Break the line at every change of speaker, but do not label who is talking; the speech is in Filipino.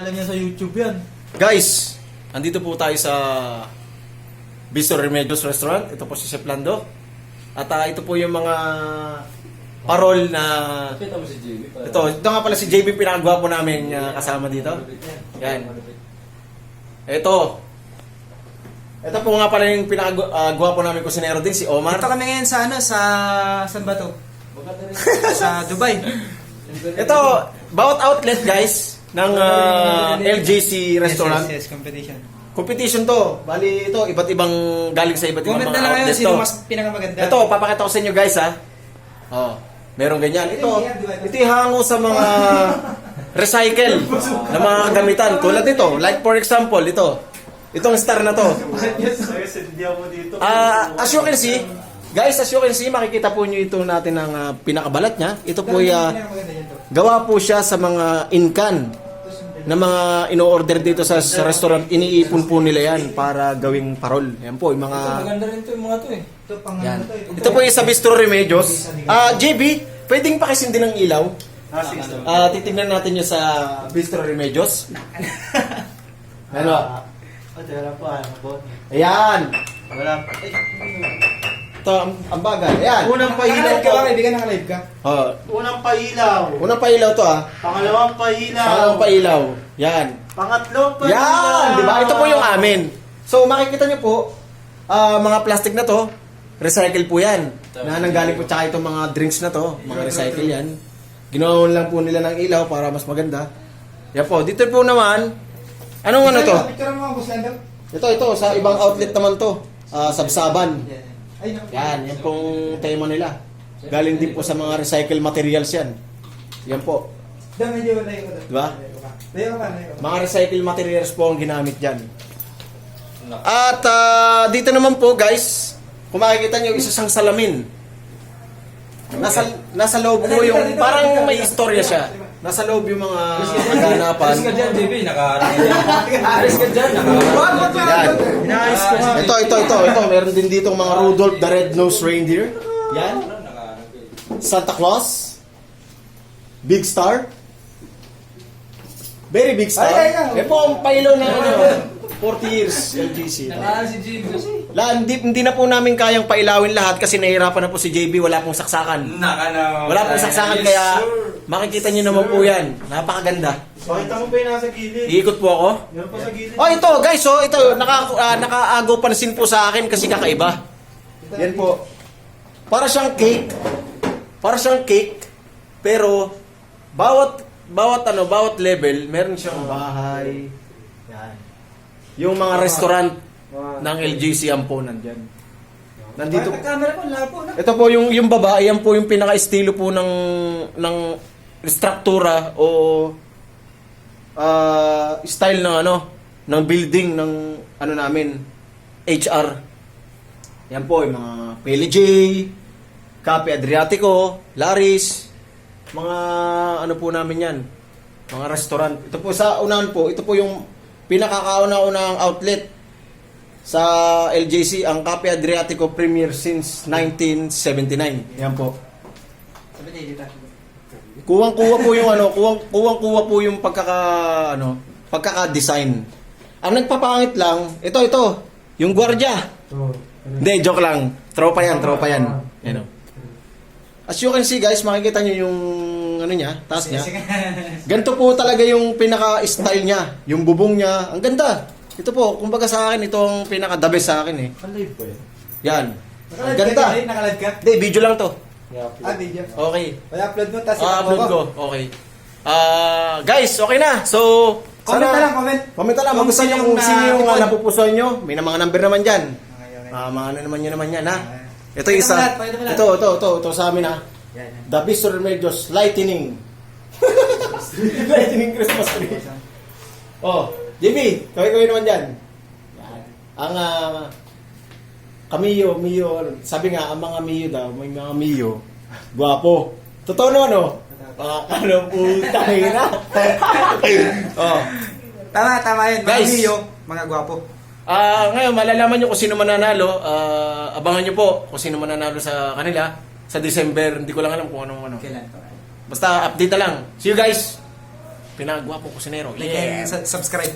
Alam niya sa YouTube yan.
Guys, andito po tayo sa Bistro Remedios Restaurant. Ito po si Chef Lando. At ito po yung mga parol na...
Kita mo si JB.
Ito nga pala si JB, pinakagwapo namin kasama dito. Yan. Ito po nga pala yung pinakagwapo namin kusinero din, si Omar.
Ito kami ngayon sa saan ba to? Sa Dubai.
Ito, bawat outlet guys ng LJC restaurant.
Yes, competition.
Competition to. Bali ito, iba't ibang galing sa iba't ibang
Comment
mga
na lang kayo
outlet
sino
to.
mas pinakamaganda.
Ito, papakita ko sa inyo guys ha. Oh, meron ganyan. Ito yung hango sa mga recycle na mga kagamitan. Tulad nito, like for example, itong star na to. As you can see, guys, makikita po nyo ito natin ang pinakabalat niya. Ito po gawa po siya sa mga incan na mga ino-order dito sa restaurant. Iniipon po nila yan para gawing parol. Yan po, yung mga...
Maganda rin to yung mga to eh.
Yan. Ito po yung sa Bistro Remedios. JB, pwedeng pakisindi ng ilaw? Titignan natin yung sa Bistro Remedios. Ano?
Wala pa,
Ayan.
wala pa.
Ito, ang bagay. Ayan.
Unang pailaw
Nakalive ka
to.
ba? Kaibigan, nakalive ka?
Oh,
Unang pailaw.
unang pailaw to
Pangalawang pailaw.
Pangalawang pailaw. Yan.
Pangatlong pailaw.
Yan! Di ba? Ito po yung amin. So, makikita nyo po, mga plastic na to, recycle po yan. Na nanggaling po, tsaka itong mga drinks na to, mga recycle yan. Ginawa lang po nila ng ilaw para mas maganda. Yan po. Dito po naman, anong ano to?
Picture mo ang boss Lando.
Ito, sa ibang outlet naman to. Sabsaban.
Ay, naku.
Yan pong tema nila. Galing din po sa mga recycle materials yan. Yan po.
Doon medyo layo ko.
Diba?
Layo ka, layo ka.
Mga recycle materials po ang ginamit dyan. At dito naman po guys, kung makikita nyo, isa siyang salamin. Nasa loob po yung, parang may istorya siya. Nasa loob yung mga kaganapan.
Aris ka dyan, JB. Aris ka dyan.
Yan.
Inaayos ko nga.
Ito. Meron din dito mga Rudolph the Red-Nosed Reindeer. Yan. Santa Claus. Big Star. Very big star. Eh po ang pailaw na 40 years LGC.
Nakaan si JB kasi.
Hindi na po namin kayang pailawin lahat kasi nahihirapan na po si JB, wala pong saksakan. Wala pong saksakan kaya makikita niyo naman po yan. Napakaganda.
Pakita mo pa yung nasa gilid.
Iikot po ako.
Meron pa sa gilid.
Oh, ito guys, ito nakaagaw pansin po sa akin kasi kakaiba. Yan po. Para siyang cake. Pero bawat level meron siyang bahay. Yan. Yung mga restaurant ng LGC ang po nandyan. Nandito.
Camera ko, lapo na.
Ito po yung baba, yan po yung pinaka-estilo po ng struktura o style ng building ng namin HR. Yan po yung mga PLJ, Cafe Adriatico, Laris, mga po namin yan, mga restaurant. Ito po sa unahan po, ito po yung pinakakauna-unang outlet sa LJC, ang Cafe Adriatico Premier since 1979. Yan po.
Sabi niya dito.
Kuwang-kuwa po yung kuwang-kuwa po yung pagkaka-design. Ang nagpapangit lang, ito, yung gwardiya. Hindi, joke lang. Tropa yan. Yan o. As you can see guys, makikita nyo yung niya, taas niya. Ganito po talaga yung pinaka-style niya. Yung bubong niya, ang ganda. Ito po, kumbaga sa akin, itong pinaka-the best sa akin eh.
Live ba yan?
Yan. Ang
Nakalive
ganda.
ka? Nakalive ka?
Hindi, video lang to.
Video.
Okay.
May upload mo, tapos
Upload ko. Okay. Guys, okay na. So,
Comment na lang, comment.
Comment na lang.
Kung
Magustuhan nyo
sino
kung
yung
sino yung
na-
napupusuan nyo. May mga number naman dyan.
Okay.
Mga nyo naman yan, ha? Ito
Pakita
isa.
mo lahat, pakita mo lahat.
Ito sa amin, ha?
Yan.
The Bistro Remedios Lightning. Lightning Christmas tree. Oh, JB, kawin naman dyan. Yan. Ang Mio, sabi nga, ang mga Mio daw, may mga Mio, guwapo. Totoo naman, no? Puta na. Oh.
Tama yun. Mga
Guys.
Mio, mga gwapo.
Ngayon, malalaman nyo kung sino mananalo. Abangan nyo po kung sino mananalo sa kanila. Sa December, hindi ko lang alam kung anong ano.
Kailan to?
Basta update na lang. See you guys! pinagwapo kusinero.
Like and subscribe.